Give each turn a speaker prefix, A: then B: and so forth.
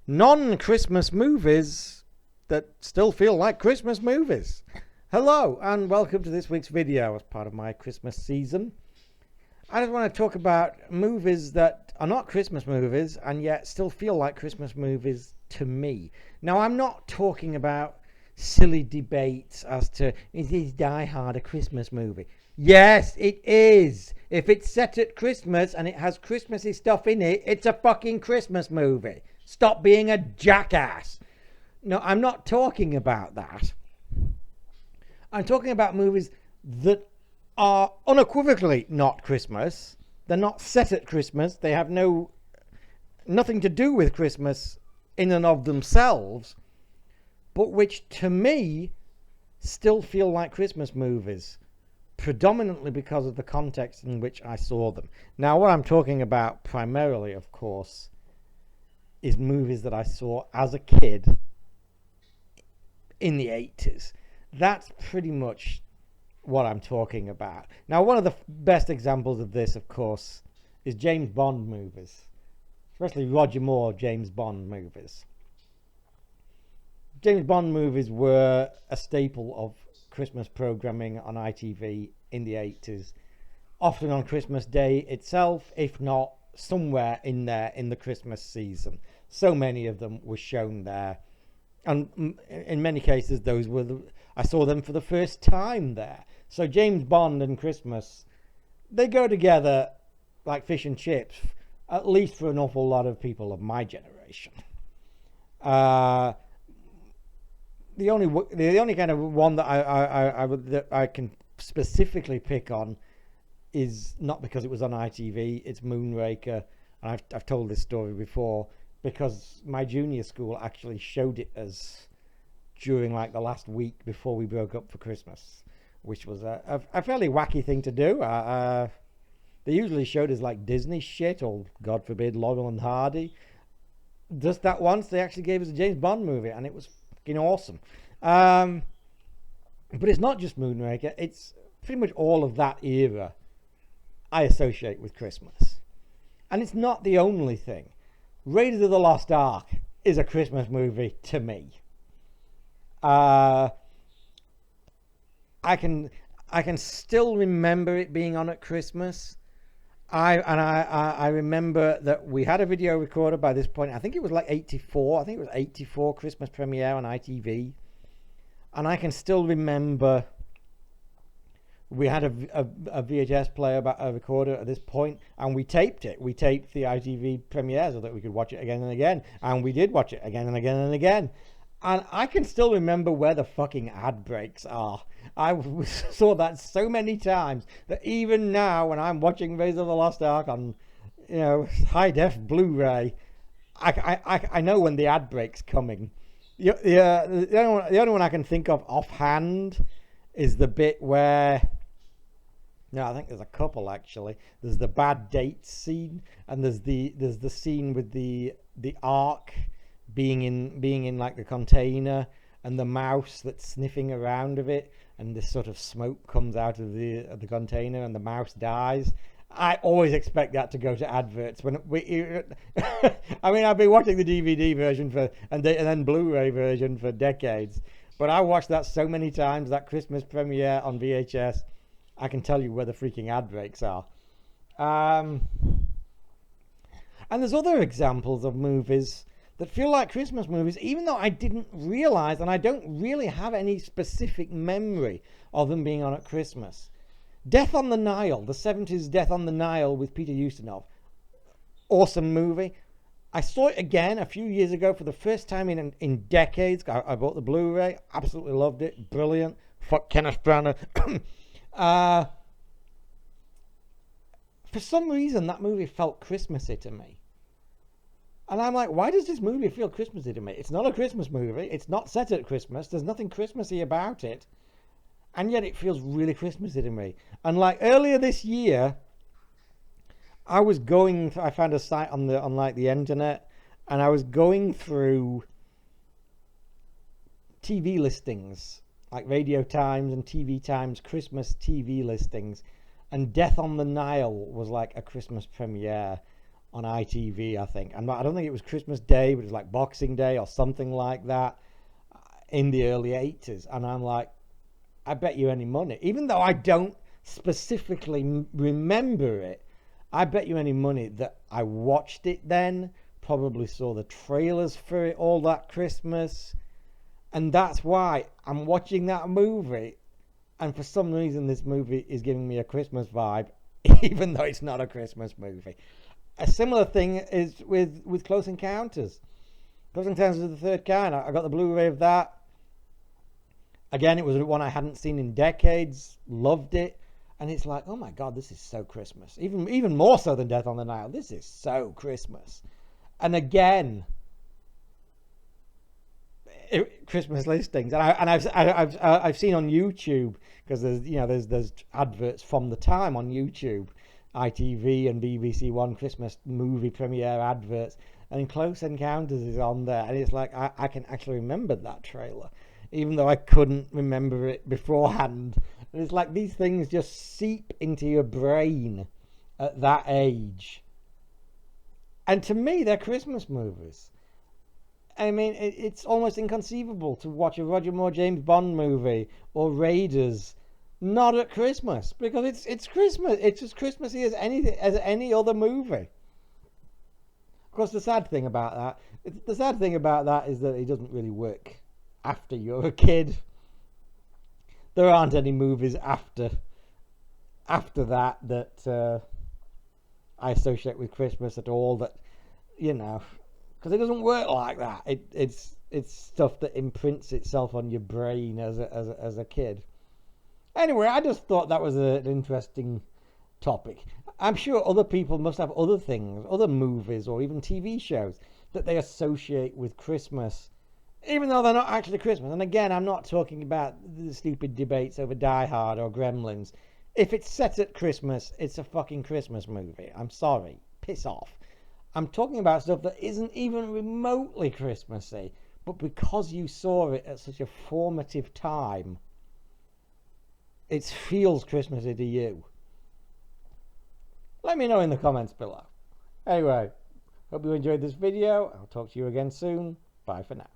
A: non-Christmas movies that still feel like Christmas movies. Hello and welcome to this week's video as part of my Christmas season. I just want to talk about movies that are not Christmas movies and yet still feel like Christmas movies to me. Now, I'm not talking about silly debates as to, is Die Hard a Christmas movie? Yes, it is. If it's set at Christmas and it has Christmassy stuff in it, it's a fucking Christmas movie. Stop being a jackass. No, I'm not talking about that. I'm talking about movies that are unequivocally not Christmas. They're not set at Christmas. They have nothing to do with Christmas in and of themselves, but which to me still feel like Christmas movies, predominantly because of the context in which I saw them. Now, what I'm talking about primarily, of course, is movies that I saw as a kid in the 80s. That's pretty much what I'm talking about. Now, one of the best examples of this, of course, is James Bond movies, especially Roger Moore James Bond movies. James Bond movies were a staple of Christmas programming on ITV in the 80s, often on Christmas Day itself, if not somewhere in there in the Christmas season. So many of them were shown there, and in many cases I saw them for the first time there. So James Bond and Christmas, they go together like fish and chips, at least for an awful lot of people of my generation. The only kind of one that I can specifically pick on is not because it was on ITV. It's Moonraker, and I've told this story before, because my junior school actually showed it as during like the last week before we broke up for Christmas, which was a fairly wacky thing to do. They usually showed us like Disney shit, or God forbid Laurel and Hardy. Just that once they actually gave us a James Bond movie, and it was fucking awesome. But it's not just Moonraker, it's pretty much all of that era I associate with Christmas. And it's not the only thing. Raiders of the Lost Ark is a Christmas movie to me. I can still remember it being on at Christmas. I remember that we had a video recorder by this point. I think it was like 84. I think it was 84 Christmas premiere on ITV. And I can still remember we had a VHS player, a recorder at this point, and we taped it. We taped the ITV premiere so that we could watch it again and again. And we did watch it again and again and again. And I can still remember where the fucking ad breaks are. I saw that so many times that even now, when I'm watching Raiders of the Lost Ark on, high def Blu-ray, I know when the ad break's coming. The only one I can think of offhand is the bit where, I think there's a couple actually. There's the bad dates scene, and there's the scene with the ark being in like the container, and the mouse that's sniffing around of it, and this sort of smoke comes out of the container, and the mouse dies. I always expect that to go to adverts when I mean, I've been watching the DVD version and then Blu-ray version for decades, but I watched that so many times, that Christmas premiere on VHS. I can tell you where the freaking ad breaks are. And there's other examples of movies that feel like Christmas movies, even though I didn't realize, and I don't really have any specific memory of them being on at Christmas. Death on the Nile, the 70s Death on the Nile with Peter Ustinov. Awesome movie. I saw it again a few years ago for the first time in decades. I bought the Blu-ray, absolutely loved it, brilliant. Fuck Kenneth Branagh. For some reason, that movie felt Christmassy to me. And I'm like, why does this movie feel Christmassy to me? It's not a Christmas movie. It's not set at Christmas. There's nothing Christmassy about it. And yet it feels really Christmassy to me. And like earlier this year, I found a site on the internet, and I was going through TV listings, like Radio Times and TV Times Christmas TV listings. And Death on the Nile was like a Christmas premiere on ITV, I think. I don't think it was Christmas Day, but it was like Boxing Day or something like that in the early 80s. And I'm like, I bet you any money, even though I don't specifically remember it, I bet you any money that I watched it then, probably saw the trailers for it all that Christmas. And that's why I'm watching that movie. And for some reason, this movie is giving me a Christmas vibe, even though it's not a Christmas movie. A similar thing is with Close Encounters. Close Encounters of the Third Kind. I got the Blu-ray of that. Again, it was one I hadn't seen in decades. Loved it. And it's like, oh my God, this is so Christmas. Even more so than Death on the Nile. This is so Christmas. And again, Christmas listings, and I've seen on YouTube, because there's adverts from the time on YouTube, ITV and BBC One Christmas movie premiere adverts, and Close Encounters is on there, and it's like I can actually remember that trailer, even though I couldn't remember it beforehand. And it's like these things just seep into your brain at that age, and to me they're Christmas movies. I mean, it's almost inconceivable to watch a Roger Moore James Bond movie or Raiders not at Christmas, because it's Christmas. It's as Christmassy as any other movie. Of course, the sad thing about that is that it doesn't really work after you're a kid. There aren't any movies after that I associate with Christmas at all. That, because it doesn't work like that. It's stuff that imprints itself on your brain as a kid. Anyway, I just thought that was an interesting topic. I'm sure other people must have other things, other movies or even TV shows that they associate with Christmas, even though they're not actually Christmas. And again, I'm not talking about the stupid debates over Die Hard or Gremlins. If it's set at Christmas, it's a fucking Christmas movie. I'm sorry. Piss off. I'm talking about stuff that isn't even remotely Christmassy, but because you saw it at such a formative time, it feels Christmassy to you. Let me know in the comments below. Anyway, hope you enjoyed this video. I'll talk to you again soon. Bye for now.